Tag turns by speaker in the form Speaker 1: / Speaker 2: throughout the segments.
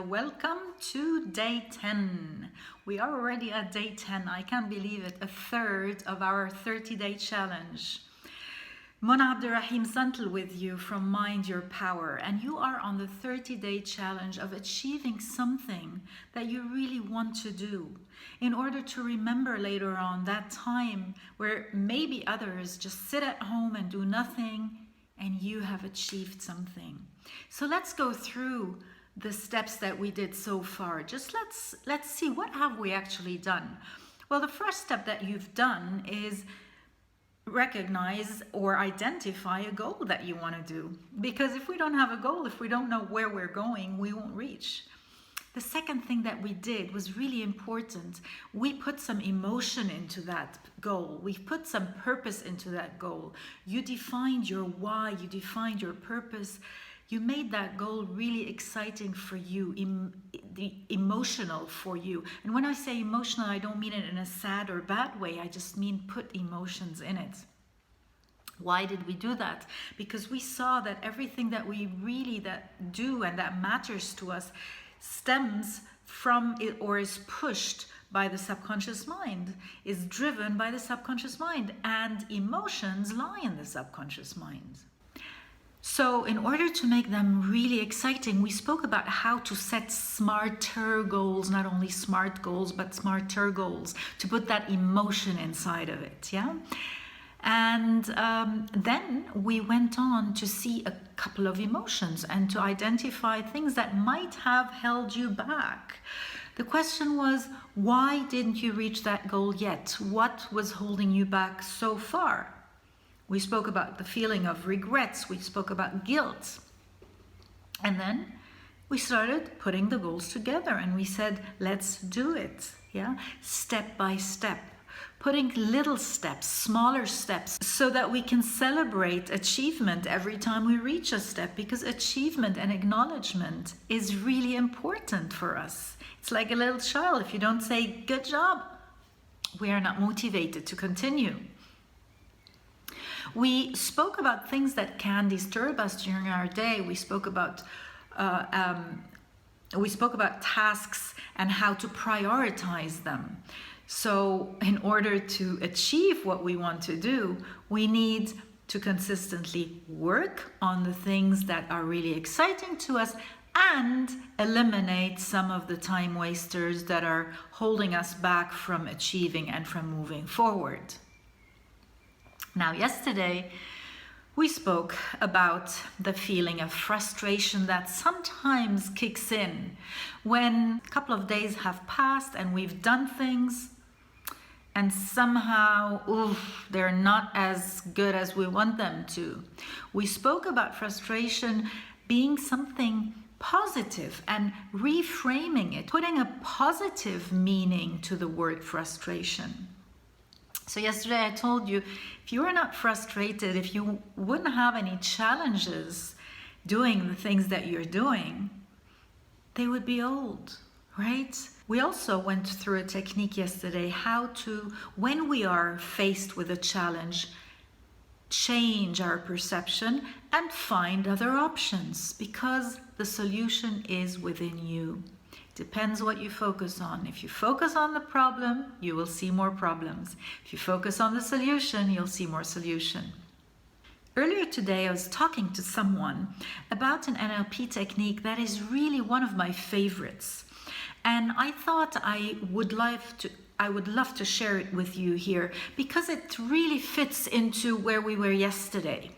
Speaker 1: Welcome to day 10. We are already at day 10. I can't believe it. A third of our 30-day challenge. Mona Abdurrahim Zantel with you from Mind Your Power. And you are on the 30-day challenge of achieving something that you really want to do in order to remember later on that time where maybe others just sit at home and do nothing and you have achieved something. So let's go through the steps that we did so far. Just let's see, what have we actually done? Well, the first step that you've done is recognize or identify a goal that you want to do. Because if we don't have a goal, if we don't know where we're going, we won't reach. The second thing that we did was really important. We put some emotion into that goal. We put some purpose into that goal. You defined your why, you defined your purpose. You made that goal really exciting for you, emotional for you. And when I say emotional, I don't mean it in a sad or bad way. I just mean put emotions in it. Why did we do that? Because we saw that everything that we really do and that matters to us stems from it or is pushed by the subconscious mind, is driven by the subconscious mind, and emotions lie in the subconscious mind. So in order to make them really exciting, we spoke about how to set smarter goals, not only smart goals, but smarter goals, to put that emotion inside of it, yeah? And then we went on to see a couple of emotions and to identify things that might have held you back. The question was, why didn't you reach that goal yet? What was holding you back so far? We spoke about the feeling of regrets. We spoke about guilt. And then we started putting the goals together and we said, let's do it, yeah? Step by step. Putting little steps, smaller steps, so that we can celebrate achievement every time we reach a step, because achievement and acknowledgement is really important for us. It's like a little child. If you don't say, good job, we are not motivated to continue. We spoke about things that can disturb us during our day. We spoke about tasks and how to prioritize them. So in order to achieve what we want to do, we need to consistently work on the things that are really exciting to us and eliminate some of the time wasters that are holding us back from achieving and from moving forward. Now, yesterday, we spoke about the feeling of frustration that sometimes kicks in when a couple of days have passed and we've done things and somehow, they're not as good as we want them to. We spoke about frustration being something positive and reframing it, putting a positive meaning to the word frustration. So yesterday I told you, if you were not frustrated, if you wouldn't have any challenges doing the things that you're doing, they would be old, right? We also went through a technique yesterday, how to, when we are faced with a challenge, change our perception and find other options, because the solution is within you. Depends what you focus on. If you focus on the problem, you will see more problems. If you focus on the solution, you'll see more solution. Earlier today, I was talking to someone about an NLP technique that is really one of my favorites. And I thought I would love to share it with you here because it really fits into where we were yesterday.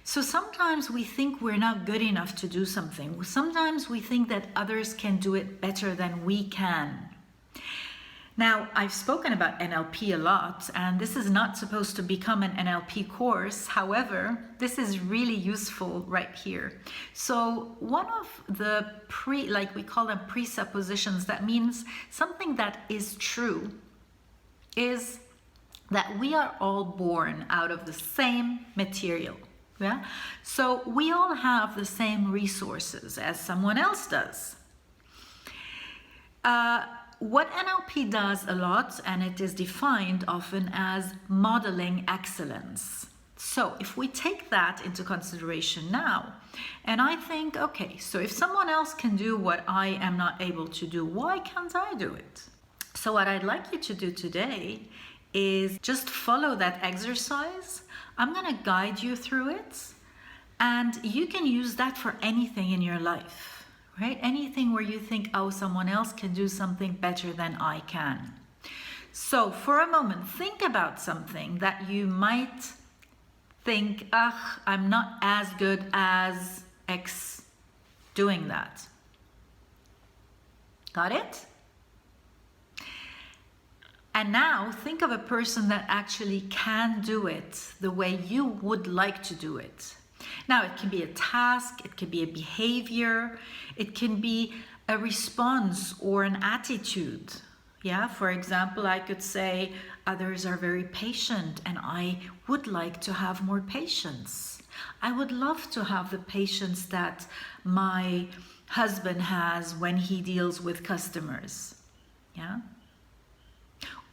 Speaker 1: So sometimes we think we're not good enough to do something. Sometimes we think that others can do it better than we can. Now, I've spoken about NLP a lot, and this is not supposed to become an NLP course. However, this is really useful right here. So one of the we call them presuppositions, that means something that is true, is that we are all born out of the same material. Yeah? So we all have the same resources as someone else does. What NLP does a lot, and it is defined often as modeling excellence. So if we take that into consideration now, and I think, okay, so if someone else can do what I am not able to do, why can't I do it? So what I'd like you to do today is just follow that exercise. I'm going to guide you through it, and you can use that for anything in your life, right? Anything where you think, oh, someone else can do something better than I can. So for a moment, think about something that you might think, I'm not as good as X doing that. Got it? And now think of a person that actually can do it the way you would like to do it. Now, it can be a task, it can be a behavior, it can be a response or an attitude. Yeah, for example, I could say, others are very patient and I would like to have more patience. I would love to have the patience that my husband has when he deals with customers. Yeah.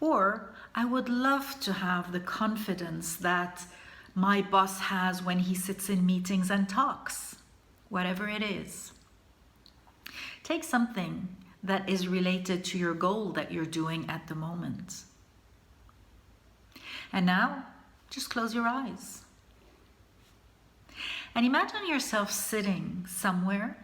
Speaker 1: Or I would love to have the confidence that my boss has when he sits in meetings and talks, whatever it is. Take something that is related to your goal that you're doing at the moment. And now, just close your eyes. And imagine yourself sitting somewhere.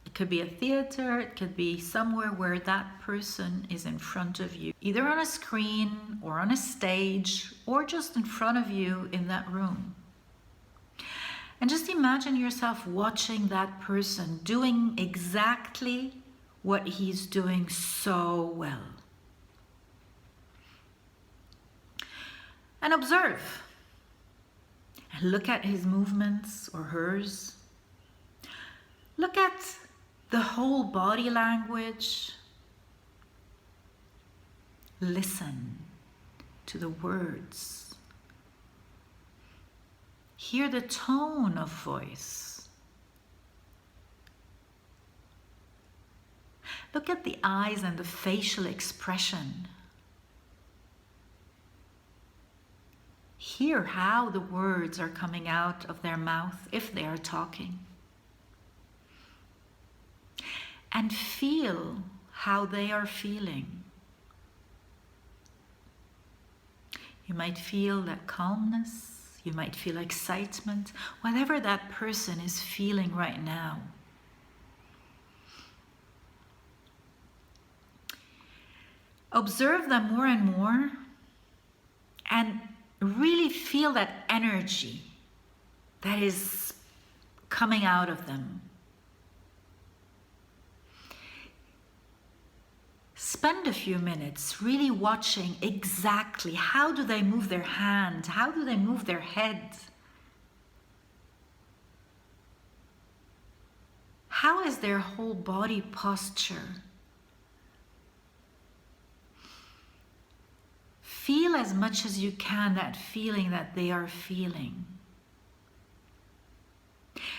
Speaker 1: It could be a theater, it could be somewhere where that person is in front of you, either on a screen or on a stage or just in front of you in that room. And just imagine yourself watching that person doing exactly what he's doing so well. And observe. And look at his movements or hers. Look at the whole body language. Listen to the words. Hear the tone of voice. Look at the eyes and the facial expression. Hear how the words are coming out of their mouth if they are talking. And feel how they are feeling. You might feel that calmness, you might feel excitement, whatever that person is feeling right now. Observe them more and more and really feel that energy that is coming out of them. Spend a few minutes really watching exactly how do they move their hand, how do they move their head. How is their whole body posture? Feel as much as you can that feeling that they are feeling.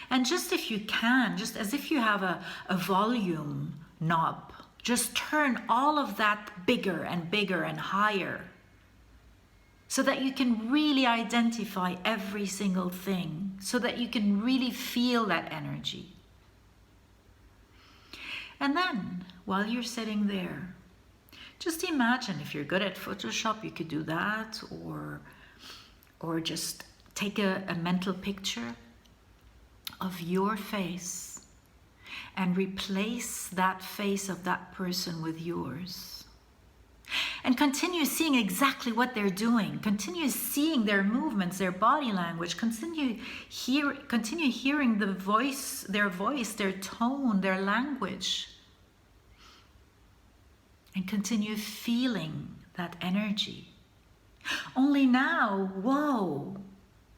Speaker 1: And just if you can, just as if you have a volume knob, just turn all of that bigger and bigger and higher so that you can really identify every single thing, so that you can really feel that energy. And then, while you're sitting there, just imagine, if you're good at Photoshop, you could do that, or just take a mental picture of your face and replace that face of that person with yours. And continue seeing exactly what they're doing. Continue seeing their movements, their body language. Continue hearing their voice, their tone, their language. And continue feeling that energy. Only now, whoa,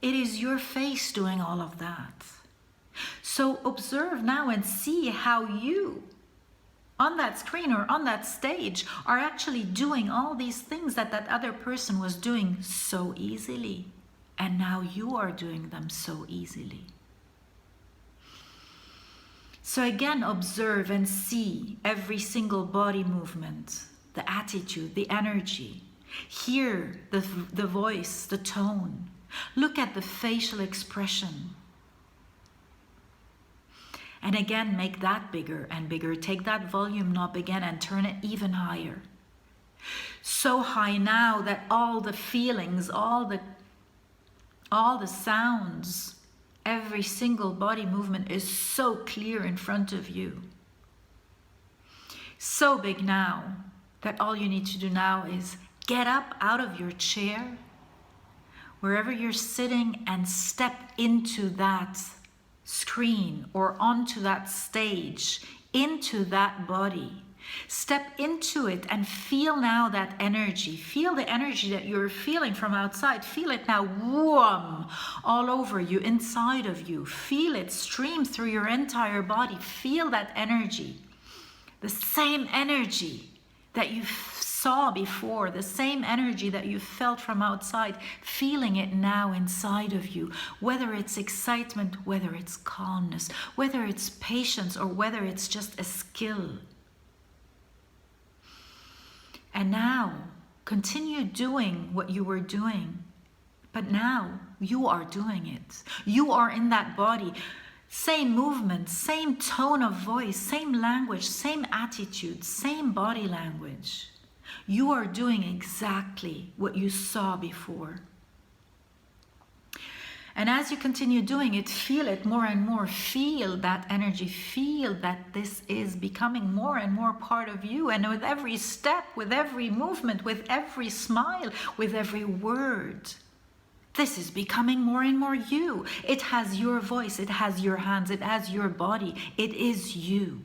Speaker 1: it is your face doing all of that. So observe now and see how you, on that screen or on that stage, are actually doing all these things that that other person was doing so easily. And now you are doing them so easily. So again, observe and see every single body movement, the attitude, the energy. Hear the voice, the tone. Look at the facial expression. And again, make that bigger and bigger. Take that volume knob again and turn it even higher. So high now that all the feelings, all the sounds, every single body movement is so clear in front of you. So big now that all you need to do now is get up out of your chair, wherever you're sitting, and step into that screen or onto that stage, into that body. Step into it and feel now that energy. Feel the energy that you're feeling from outside. Feel it now, whoom, all over you, inside of you. Feel it stream through your entire body. Feel that energy. The same energy that you saw before, the same energy that you felt from outside, feeling it now inside of you. Whether it's excitement, whether it's calmness, whether it's patience, or whether it's just a skill. And now, continue doing what you were doing. But now, you are doing it. You are in that body. Same movement, same tone of voice, same language, same attitude, same body language. You are doing exactly what you saw before. And as you continue doing it, feel it more and more. Feel that energy. Feel that this is becoming more and more part of you. And with every step, with every movement, with every smile, with every word, this is becoming more and more you. It has your voice. It has your hands. It has your body. It is you.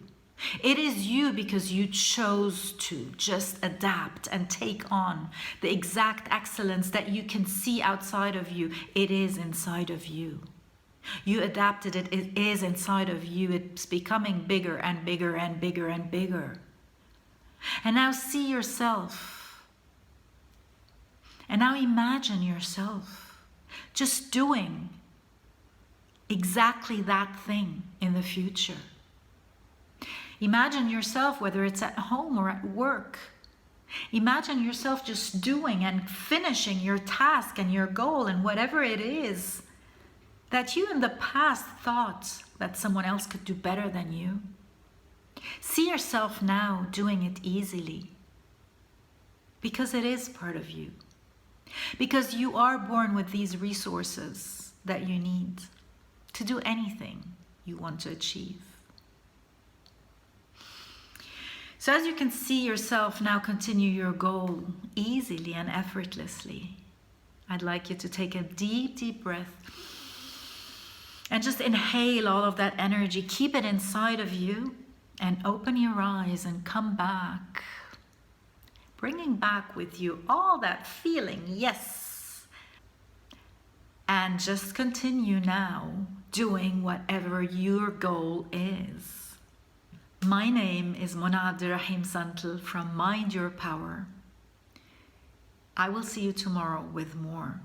Speaker 1: It is you because you chose to just adapt and take on the exact excellence that you can see outside of you. It is inside of you. You adapted it. It is inside of you. It's becoming bigger and bigger and bigger and bigger. And now see yourself. And now imagine yourself just doing exactly that thing in the future. Imagine yourself, whether it's at home or at work. Imagine yourself just doing and finishing your task and your goal and whatever it is that you in the past thought that someone else could do better than you. See yourself now doing it easily, because it is part of you. Because you are born with these resources that you need to do anything you want to achieve. So as you can see yourself now continue your goal easily and effortlessly, I'd like you to take a deep, deep breath and just inhale all of that energy. Keep it inside of you and open your eyes and come back. Bringing back with you all that feeling, yes. And just continue now doing whatever your goal is. My name is Mona Abderrahim Santel from Mind Your Power. I will see you tomorrow with more.